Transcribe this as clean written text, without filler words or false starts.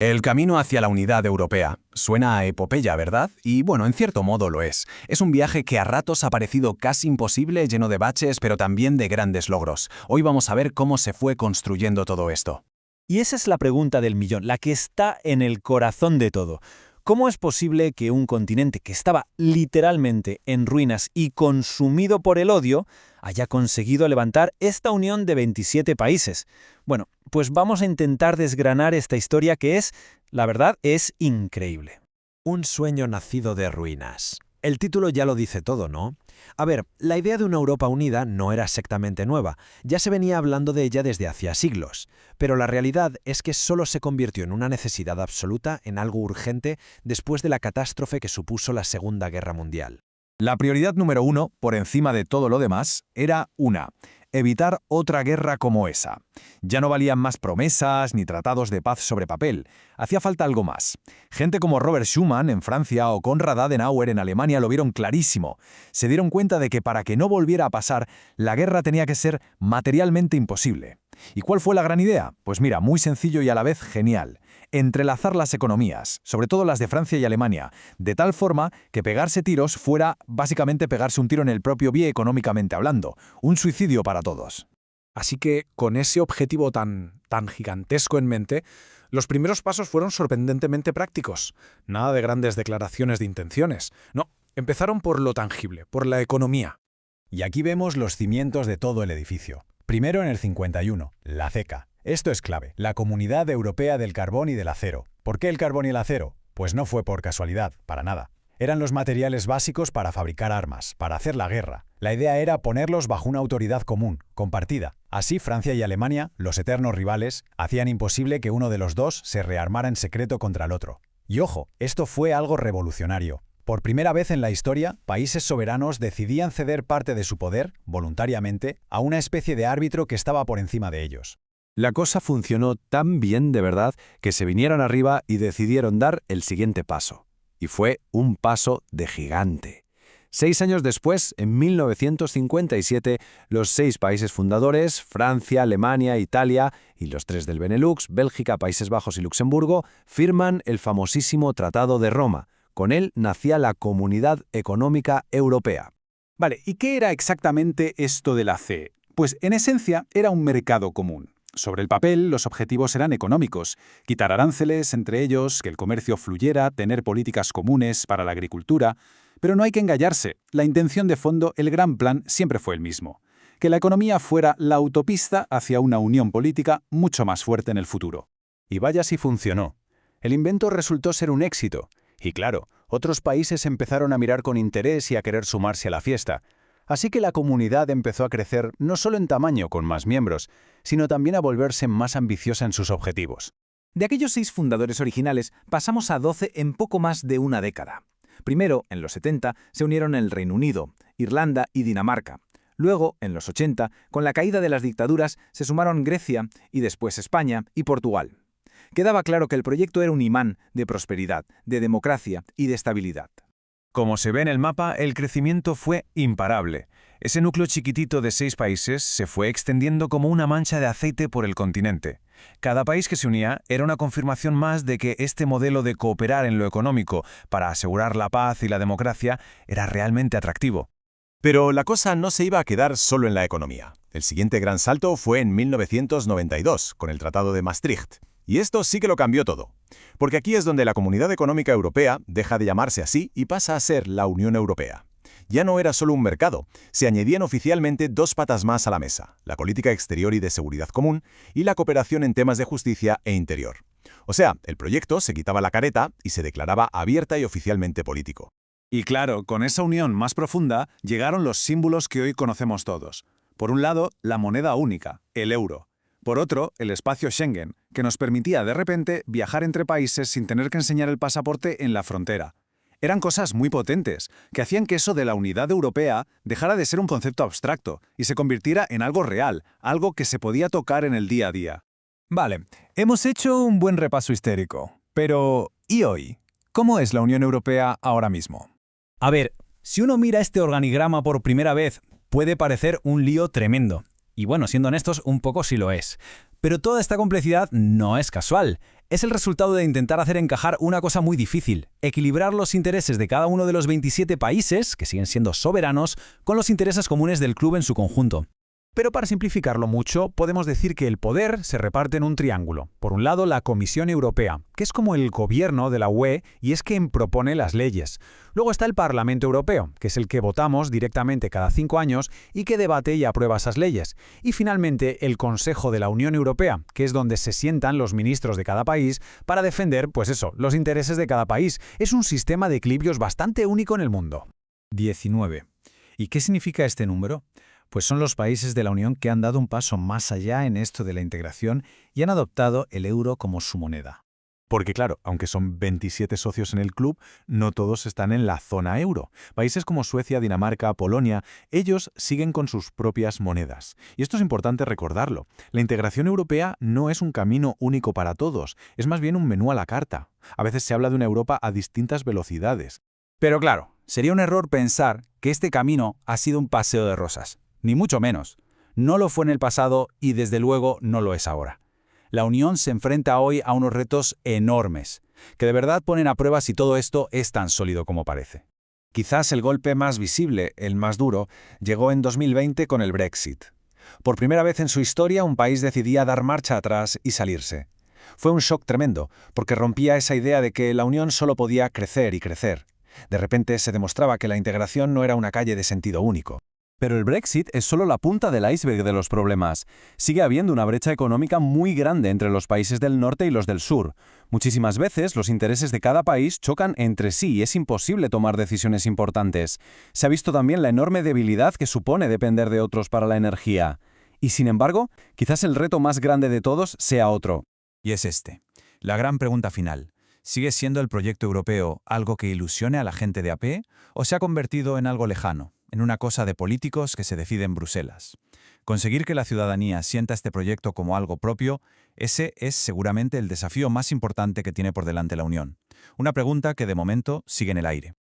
El camino hacia la unidad europea. Suena a epopeya, ¿verdad? Y bueno, en cierto modo lo es. Es un viaje que a ratos ha parecido casi imposible, lleno de baches, pero también de grandes logros. Hoy vamos a ver cómo se fue construyendo todo esto. Y esa es la pregunta del millón, la que está en el corazón de todo. ¿Cómo es posible que un continente que estaba literalmente en ruinas y consumido por el odio haya conseguido levantar esta unión de 27 países? Bueno, pues vamos a intentar desgranar esta historia que es, la verdad, es increíble. Un sueño nacido de ruinas. El título ya lo dice todo, ¿no? A ver, la idea de una Europa unida no era exactamente nueva, ya se venía hablando de ella desde hacía siglos, pero la realidad es que solo se convirtió en una necesidad absoluta, en algo urgente, después de la catástrofe que supuso la Segunda Guerra Mundial. La prioridad número uno, por encima de todo lo demás, era evitar otra guerra como esa. Ya no valían más promesas ni tratados de paz sobre papel. Hacía falta algo más. Gente como Robert Schuman en Francia o Konrad Adenauer en Alemania lo vieron clarísimo. Se dieron cuenta de que para que no volviera a pasar, la guerra tenía que ser materialmente imposible. ¿Y cuál fue la gran idea? Pues mira, muy sencillo y a la vez genial. Entrelazar las economías, sobre todo las de Francia y Alemania, de tal forma que pegarse tiros fuera básicamente pegarse un tiro en el propio pie económicamente hablando, un suicidio para todos. Así que, con ese objetivo tan gigantesco en mente, los primeros pasos fueron sorprendentemente prácticos. Nada de grandes declaraciones de intenciones. No, empezaron por lo tangible, por la economía. Y aquí vemos los cimientos de todo el edificio. Primero en el 51, la CECA. Esto es clave, la Comunidad Europea del Carbón y del Acero. ¿Por qué el carbón y el acero? Pues no fue por casualidad, para nada. Eran los materiales básicos para fabricar armas, para hacer la guerra. La idea era ponerlos bajo una autoridad común, compartida. Así Francia y Alemania, los eternos rivales, hacían imposible que uno de los dos se rearmara en secreto contra el otro. Y ojo, esto fue algo revolucionario. Por primera vez en la historia, países soberanos decidían ceder parte de su poder, voluntariamente, a una especie de árbitro que estaba por encima de ellos. La cosa funcionó tan bien de verdad que se vinieron arriba y decidieron dar el siguiente paso. Y fue un paso de gigante. 6 años después, en 1957, los 6 países fundadores, Francia, Alemania, Italia y los 3 del Benelux, Bélgica, Países Bajos y Luxemburgo, firman el famosísimo Tratado de Roma. Con él nacía la Comunidad Económica Europea. Vale, ¿y qué era exactamente esto de la CE? Pues en esencia era un mercado común. Sobre el papel, los objetivos eran económicos: quitar aranceles, entre ellos, que el comercio fluyera, tener políticas comunes para la agricultura. Pero no hay que engañarse, la intención de fondo, el gran plan, siempre fue el mismo: que la economía fuera la autopista hacia una unión política mucho más fuerte en el futuro. Y vaya si funcionó. El invento resultó ser un éxito. Y claro, otros países empezaron a mirar con interés y a querer sumarse a la fiesta. Así que la comunidad empezó a crecer no solo en tamaño con más miembros, sino también a volverse más ambiciosa en sus objetivos. De aquellos 6 fundadores originales pasamos a 12 en poco más de una década. Primero, en los 70, se unieron el Reino Unido, Irlanda y Dinamarca. Luego, en los 80, con la caída de las dictaduras, se sumaron Grecia y después España y Portugal. Quedaba claro que el proyecto era un imán de prosperidad, de democracia y de estabilidad. Como se ve en el mapa, el crecimiento fue imparable. Ese núcleo chiquitito de 6 países se fue extendiendo como una mancha de aceite por el continente. Cada país que se unía era una confirmación más de que este modelo de cooperar en lo económico para asegurar la paz y la democracia era realmente atractivo. Pero la cosa no se iba a quedar solo en la economía. El siguiente gran salto fue en 1992, con el Tratado de Maastricht. Y esto sí que lo cambió todo. Porque aquí es donde la Comunidad Económica Europea deja de llamarse así y pasa a ser la Unión Europea. Ya no era solo un mercado, se añadían oficialmente 2 patas más a la mesa: la política exterior y de seguridad común y la cooperación en temas de justicia e interior. O sea, el proyecto se quitaba la careta y se declaraba abierta y oficialmente político. Y claro, con esa unión más profunda llegaron los símbolos que hoy conocemos todos. Por un lado, la moneda única, el euro. Por otro, el espacio Schengen, que nos permitía de repente viajar entre países sin tener que enseñar el pasaporte en la frontera. Eran cosas muy potentes, que hacían que eso de la unidad europea dejara de ser un concepto abstracto y se convirtiera en algo real, algo que se podía tocar en el día a día. Vale, hemos hecho un buen repaso histórico. Pero, ¿y hoy? ¿Cómo es la Unión Europea ahora mismo? A ver, si uno mira este organigrama por primera vez, puede parecer un lío tremendo. Y bueno, siendo honestos, un poco sí lo es. Pero toda esta complejidad no es casual. Es el resultado de intentar hacer encajar una cosa muy difícil, equilibrar los intereses de cada uno de los 27 países, que siguen siendo soberanos, con los intereses comunes del club en su conjunto. Pero para simplificarlo mucho, podemos decir que el poder se reparte en un triángulo. Por un lado, la Comisión Europea, que es como el gobierno de la UE y es quien propone las leyes. Luego está el Parlamento Europeo, que es el que votamos directamente cada 5 años y que debate y aprueba esas leyes. Y finalmente, el Consejo de la Unión Europea, que es donde se sientan los ministros de cada país para defender, pues eso, los intereses de cada país. Es un sistema de equilibrios bastante único en el mundo. 19. ¿Y qué significa este número? Pues son los países de la Unión que han dado un paso más allá en esto de la integración y han adoptado el euro como su moneda. Porque claro, aunque son 27 socios en el club, no todos están en la zona euro. Países como Suecia, Dinamarca, Polonia, ellos siguen con sus propias monedas. Y esto es importante recordarlo. La integración europea no es un camino único para todos, es más bien un menú a la carta. A veces se habla de una Europa a distintas velocidades. Pero claro, sería un error pensar que este camino ha sido un paseo de rosas. Ni mucho menos. No lo fue en el pasado y desde luego no lo es ahora. La Unión se enfrenta hoy a unos retos enormes, que de verdad ponen a prueba si todo esto es tan sólido como parece. Quizás el golpe más visible, el más duro, llegó en 2020 con el Brexit. Por primera vez en su historia, un país decidía dar marcha atrás y salirse. Fue un shock tremendo, porque rompía esa idea de que la Unión solo podía crecer y crecer. De repente se demostraba que la integración no era una calle de sentido único. Pero el Brexit es solo la punta del iceberg de los problemas. Sigue habiendo una brecha económica muy grande entre los países del norte y los del sur. Muchísimas veces los intereses de cada país chocan entre sí y es imposible tomar decisiones importantes. Se ha visto también la enorme debilidad que supone depender de otros para la energía. Y sin embargo, quizás el reto más grande de todos sea otro. Y es este. La gran pregunta final. ¿Sigue siendo el proyecto europeo algo que ilusione a la gente de a pie o se ha convertido en algo lejano, en una cosa de políticos que se decide en Bruselas? Conseguir que la ciudadanía sienta este proyecto como algo propio, ese es seguramente el desafío más importante que tiene por delante la Unión. Una pregunta que de momento sigue en el aire.